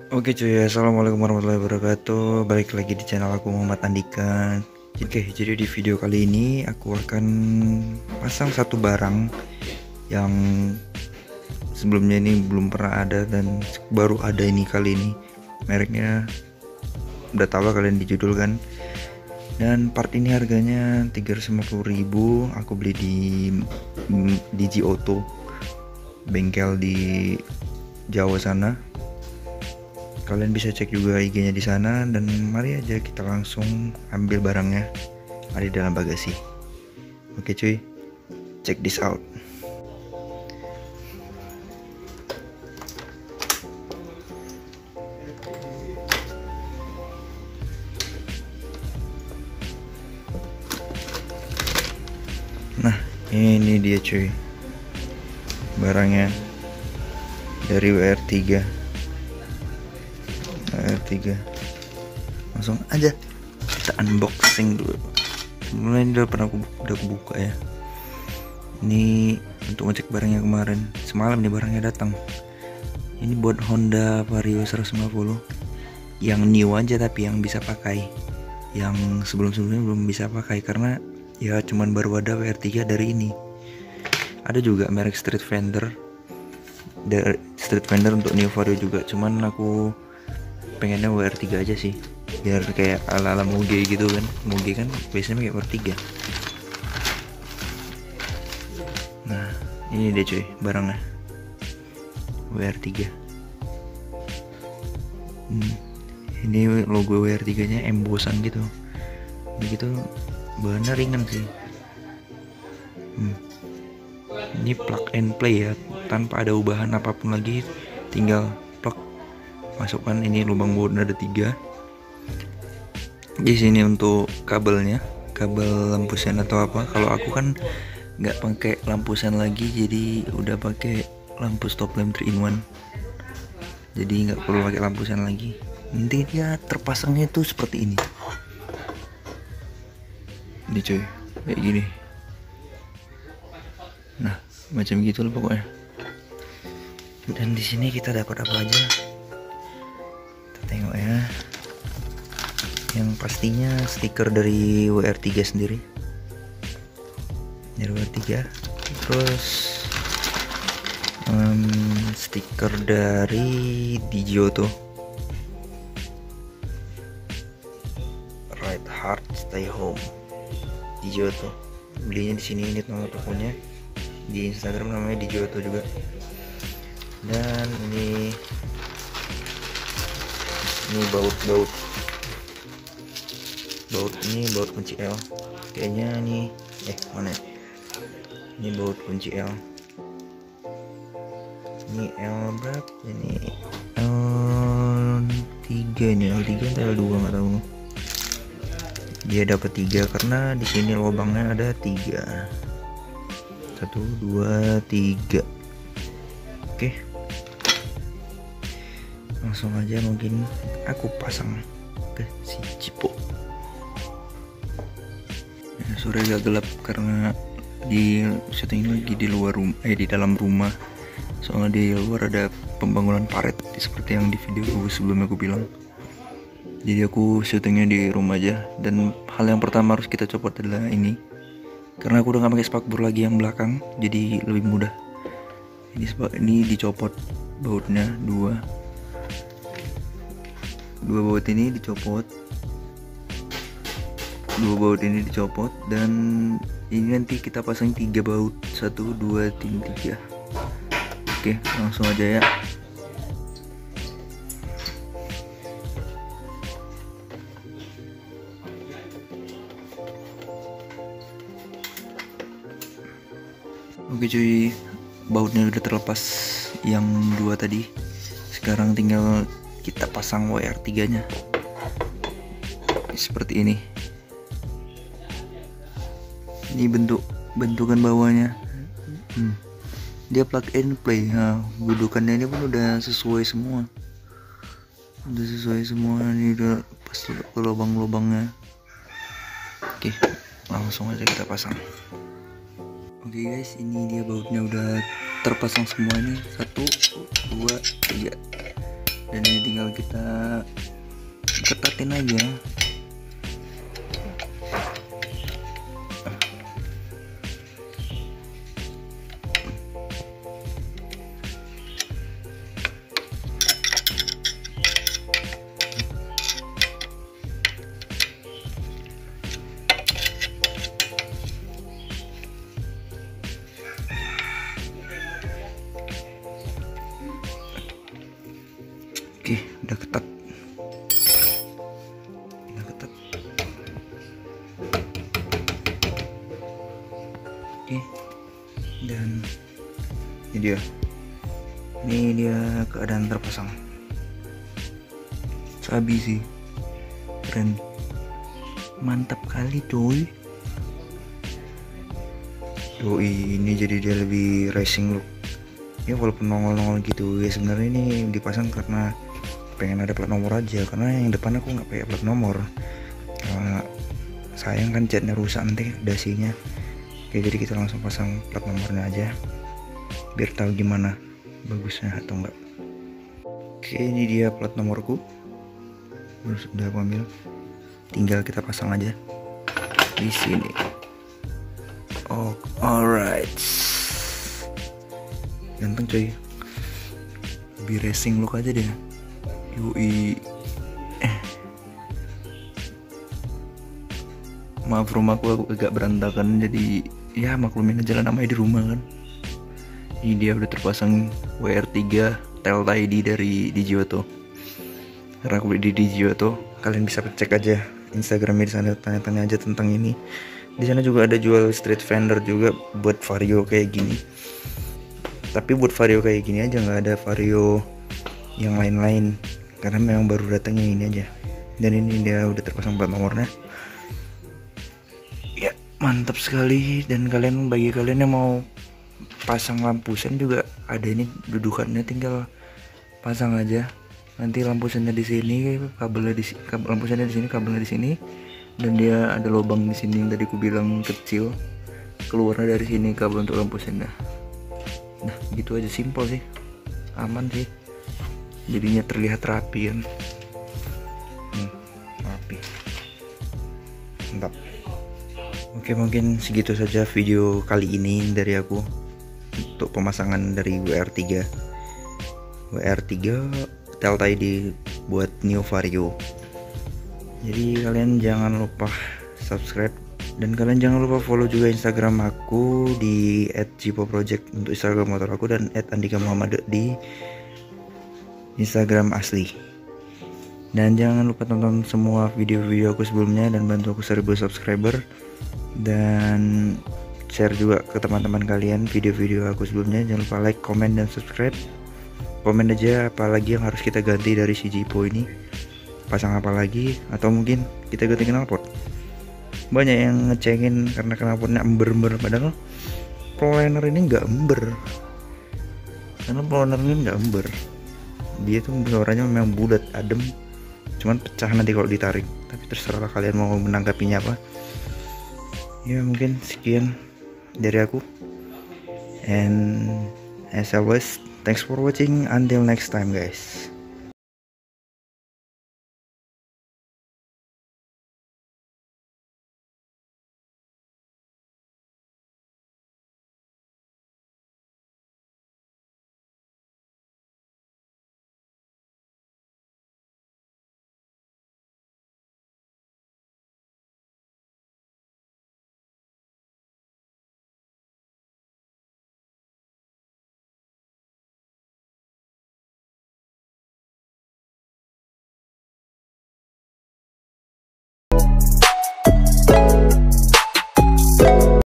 Oke cuy, assalamualaikum warahmatullahi wabarakatuh. Balik lagi di channel aku, Muhammad Andika. Oke, jadi di video kali ini aku akan pasang satu barang yang sebelumnya ini belum pernah ada dan baru ada ini kali ini. Mereknya udah tahu lah kalian di judul kan. Dan part ini harganya 350.000. Aku beli di G Auto, bengkel di Jawa sana. Kalian bisa cek juga IG-nya di sana, dan mari aja kita langsung ambil barangnya, ada di dalam bagasi. Oke cuy, check this out. Nah, ini dia cuy, barangnya dari WR3. Langsung aja kita unboxing dulu. Sebelumnya ini udah aku buka ya. Ini untuk ngecek barangnya kemarin. Semalam nih barangnya datang. Ini buat Honda Vario 150 yang new aja, tapi yang bisa pakai. Yang sebelum-sebelumnya belum bisa pakai karena ya cuman baru ada WR3 dari ini. Ada juga merek Street Fender untuk New Vario juga, cuman aku pengennya WR3 aja sih, biar kayak ala-ala Muge gitu kan. Muge kan biasanya pakai WR3. Nah, ini deh cuy barangnya, WR3. Ini logo WR3 nya embosan gitu. Begitu, bahannya ringan sih. Ini plug and play ya, tanpa ada ubahan apapun lagi, tinggal plug, masukkan. Ini lubang bautnya ada 3. Di sini untuk kabelnya, kabel lampu sen atau apa. Kalau aku kan nggak pakai lampu sen lagi, jadi udah pakai lampu stop lamp 3-in-1, jadi nggak perlu pakai lampu sen lagi. Nanti dia terpasangnya tuh seperti ini. Ini cuy, kayak gini. Nah, macam gitu loh pokoknya. Dan di sini kita dapat apa aja? Kita tengok ya. Yang pastinya stiker dari WR3 sendiri. Dari WR3. Terus stiker dari Digio tuh. Ride hard, stay home. Digio tuh. Belinya di sini, ini nomor tokonya. Di Instagram namanya Digio tuh juga. Dan ini baut ini baut kunci L kayaknya nih. Mana ya? Ini baut kunci L. Ini L berapa ini? L3 ini, L3 atau L2 nggak tahu. Dia dapat 3 karena di sini lubangnya ada 3. 1, 2, 3. Oke, langsung aja mungkin aku pasang ke si Cipo. Sore agak gelap karena di syuting lagi di luar rumah, di dalam rumah. Soalnya di luar ada pembangunan paret seperti yang di video sebelumnya aku bilang. Jadi aku syutingnya di rumah aja. Dan hal yang pertama harus kita copot adalah ini, karena aku udah gak pakai spakbor lagi yang belakang, jadi lebih mudah. Ini dicopot bautnya, dua baut ini dicopot. Dua baut ini dicopot, dan ini nanti kita pasang 3 baut, 1, 2, 3. Oke, langsung aja ya. Oke cuy, bautnya udah terlepas yang 2 tadi. Sekarang tinggal kita pasang WR3 nya seperti ini. Ini bentukan bawahnya. Dia plug and play. Nah, dudukannya ini pun udah sesuai semua. Ini udah pas ke lubang-lubangnya. Oke, langsung aja kita pasang. Oke guys, ini dia bautnya udah terpasang semua. Ini 1, 2, 3. dan ini tinggal kita ketatin aja. Oke, udah ketat. Oke, dan ini dia keadaan terpasang. Sabi sih, keren, mantap kali cuy. Yoi, ini jadi dia lebih racing look ya, walaupun nongol-nongol gitu ya. Sebenarnya ini dipasang karena pengen ada plat nomor aja, karena yang depan aku nggak pakai plat nomor. Sayang kan catnya rusak nanti dasinya. Oke, jadi kita langsung pasang plat nomornya aja biar tahu gimana bagusnya atau enggak. Oke, ini dia plat nomorku, sudah aku ambil, tinggal kita pasang aja di sini. Oh, alright, ganteng coy, lebih racing look aja deh. Yoi. Maaf, rumahku aku agak berantakan, jadi ya maklumin aja lah, namanya di rumah kan. Ini dia udah terpasang WR3 Tel ID dari Digiotto. Karena aku beli di Digiotto, kalian bisa cek aja Instagramnya di sana, tanya-tanya aja tentang ini. Di sana juga ada jual street vendor juga buat Vario kayak gini. Tapi buat Vario kayak gini aja, nggak ada Vario yang lain-lain, karena memang baru datangnya ini aja. Dan ini dia udah terpasang plat nomornya. Ya, mantap sekali. Dan bagi kalian yang mau pasang lampu sen juga ada, ini dudukannya, tinggal pasang aja. Nanti lampu sennya di sini, kabelnya di sini, lampu sennya di sini, kabelnya di sini, dan dia ada lubang di sini yang tadi aku bilang kecil, keluarnya dari sini kabel untuk lampu sennya. Nah, gitu aja, simpel sih, aman sih, jadinya terlihat rapi kan. Rapi, mantap. Oke, mungkin segitu saja video kali ini dari aku untuk pemasangan dari WR3 Tel ID buat New Vario. Jadi kalian jangan lupa subscribe, dan kalian jangan lupa follow juga Instagram aku di @jipoproject untuk Instagram motor aku, dan @andika_muhammad di Instagram asli. Dan jangan lupa tonton semua video-video aku sebelumnya dan bantu aku 1000 subscriber, dan share juga ke teman-teman kalian video-video aku sebelumnya. Jangan lupa like, comment, dan subscribe. Komen aja apalagi yang harus kita ganti dari si Jipo ini, pasang apa lagi, atau mungkin kita ganti knalpot. Banyak yang ngecengin karena knalpotnya ember-ember, padahal proliner ini nggak ember. Karena proliner ini nggak ember, dia tuh suaranya memang bulat, adem, cuman pecah nanti kalau ditarik. Tapi terserah kalian mau menanggapinya apa. Ya, mungkin sekian dari aku, and as always, thanks for watching. Until next time guys.